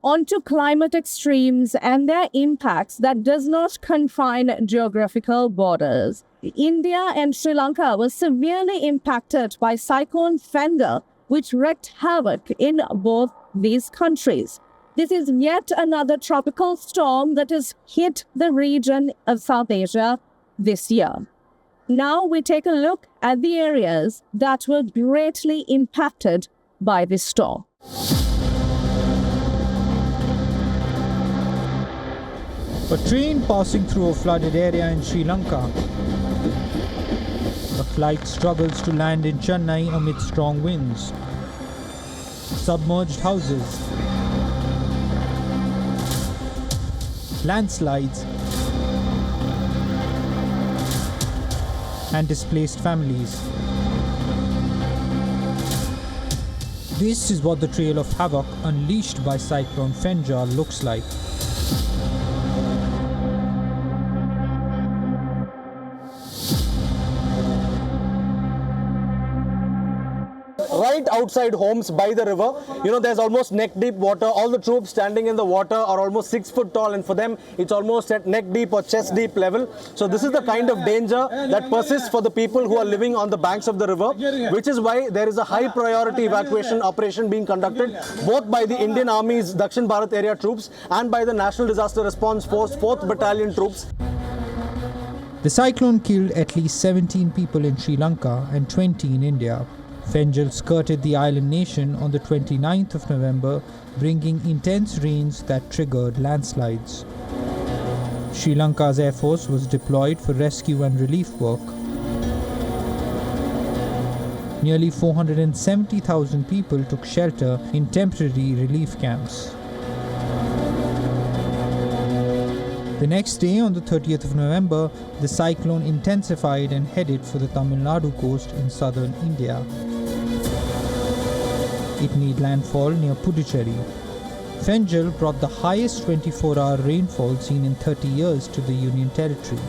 onto climate extremes and their impacts that does not confine geographical borders. India and Sri Lanka were severely impacted by Cyclone Fengal, which wreaked havoc in both these countries. This is yet another tropical storm that has hit the region of South Asia this year. Now we take a look at the areas that were greatly impacted by this storm. A train passing through a flooded area in Sri Lanka. The flight struggles to land in Chennai amid strong winds. Submerged houses. Landslides. And displaced families. This is what the trail of havoc unleashed by Cyclone Fengal looks like. Right outside homes by the river, there's almost neck deep water. All the troops standing in the water are almost 6 foot tall, and for them it's almost at neck deep or chest deep level. So this is the kind of danger that persists for the people who are living on the banks of the river, which is why there is a high priority evacuation operation being conducted both by the Indian Army's Dakshin Bharat area troops and by the National Disaster Response Force 4th Battalion troops. The cyclone killed at least 17 people in Sri Lanka and 20 in India. Fengal skirted the island nation on the 29th of November, bringing intense rains that triggered landslides. Sri Lanka's Air Force was deployed for rescue and relief work. Nearly 470,000 people took shelter in temporary relief camps. The next day, on the 30th of November, the cyclone intensified and headed for the Tamil Nadu coast in southern India. It made landfall near Puducherry. Fengal brought the highest 24-hour rainfall seen in 30 years to the Union Territory.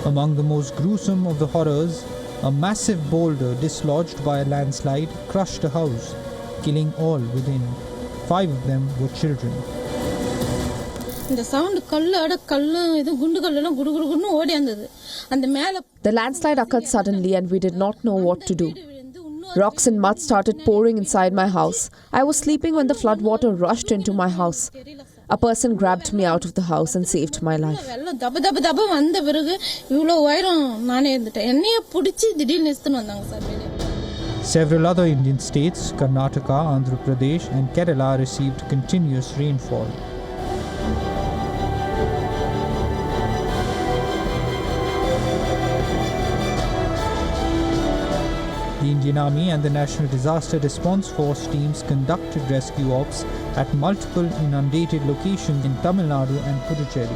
Among the most gruesome of the horrors, a massive boulder dislodged by a landslide crushed a house, killing all within. 5 of them were children. The landslide occurred suddenly and we did not know what to do. Rocks and mud started pouring inside my house. I was sleeping when the floodwater rushed into my house. A person grabbed me out of the house and saved my life. Several other Indian states, Karnataka, Andhra Pradesh and Kerala, received continuous rainfall. The Indian Army and the National Disaster Response Force teams conducted rescue ops at multiple inundated locations in Tamil Nadu and Puducherry.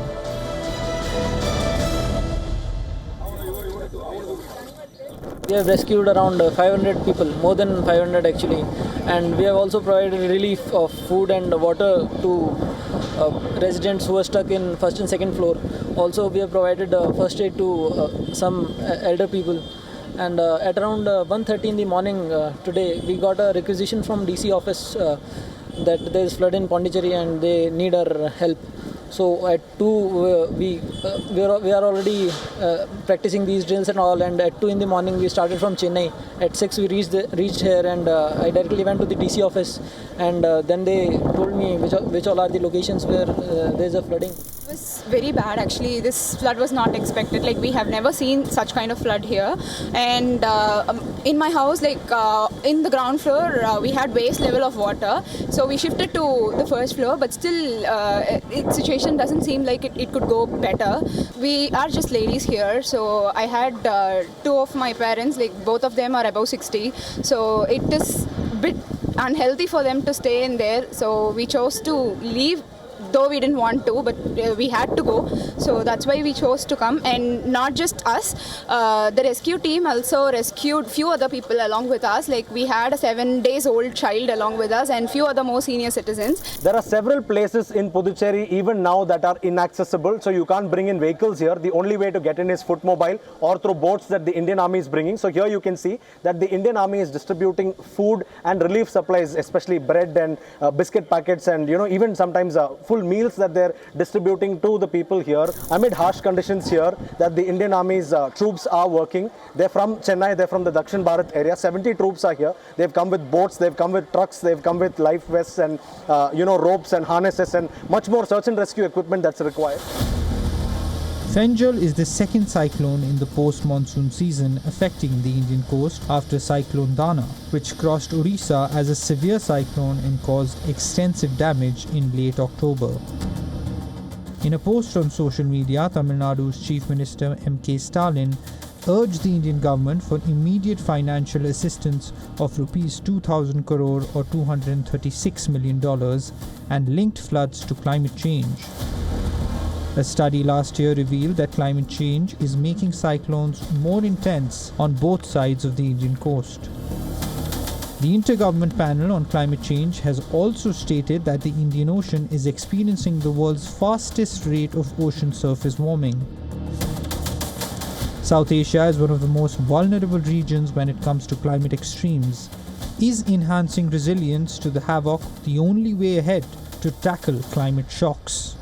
We have rescued around 500 people, more than 500 actually, and we have also provided relief of food and water to residents who are stuck in first and second floor. Also, we have provided first aid to some elder people. And at around 1:30 in the morning today, we got a requisition from DC office that there is flood in Pondicherry and they need our help. So at 2, we are already practicing these drills and all. And at 2 in the morning, we started from Chennai. At 6, we reached here, and I directly went to the DC office. And then they told me which all are the locations where there is a flooding. It was very bad actually. This flood was not expected. Like, we have never seen such kind of flood here. And in my house, in the ground floor, we had waist level of water. So we shifted to the first floor, but still its situation doesn't seem like it could go better. We are just ladies here. So I had 2 of my parents, both of them are above 60. So it is a bit unhealthy for them to stay in there. So we chose to leave though we didn't want to, but we had to go. So that's why we chose to come. And not just us, the rescue team also rescued few other people along with us. Like we had a 7 days old child along with us and few other more senior citizens. There are several places in Puducherry even now that are inaccessible, so you can't bring in vehicles here. The only way to get in is footmobile or through boats that the Indian Army is bringing. So here you can see that the Indian Army is distributing food and relief supplies, especially bread and biscuit packets, and even sometimes full meals that they're distributing to the people here amid harsh conditions here that the Indian Army's troops are working. They're from Chennai, they're from the Dakshin Bharat area. 70 troops are here. They've come with boats, they've come with trucks, they've come with life vests and ropes and harnesses and much more search and rescue equipment that's required. Fengal is the second cyclone in the post-monsoon season affecting the Indian coast after Cyclone Dana, which crossed Orissa as a severe cyclone and caused extensive damage in late October. In a post on social media, Tamil Nadu's Chief Minister M.K. Stalin urged the Indian government for immediate financial assistance of rupees 2,000 crore or $236 million and linked floods to climate change. A study last year revealed that climate change is making cyclones more intense on both sides of the Indian coast. The Intergovernment Panel on Climate Change has also stated that the Indian Ocean is experiencing the world's fastest rate of ocean surface warming. South Asia is one of the most vulnerable regions when it comes to climate extremes. Is enhancing resilience to the havoc the only way ahead to tackle climate shocks?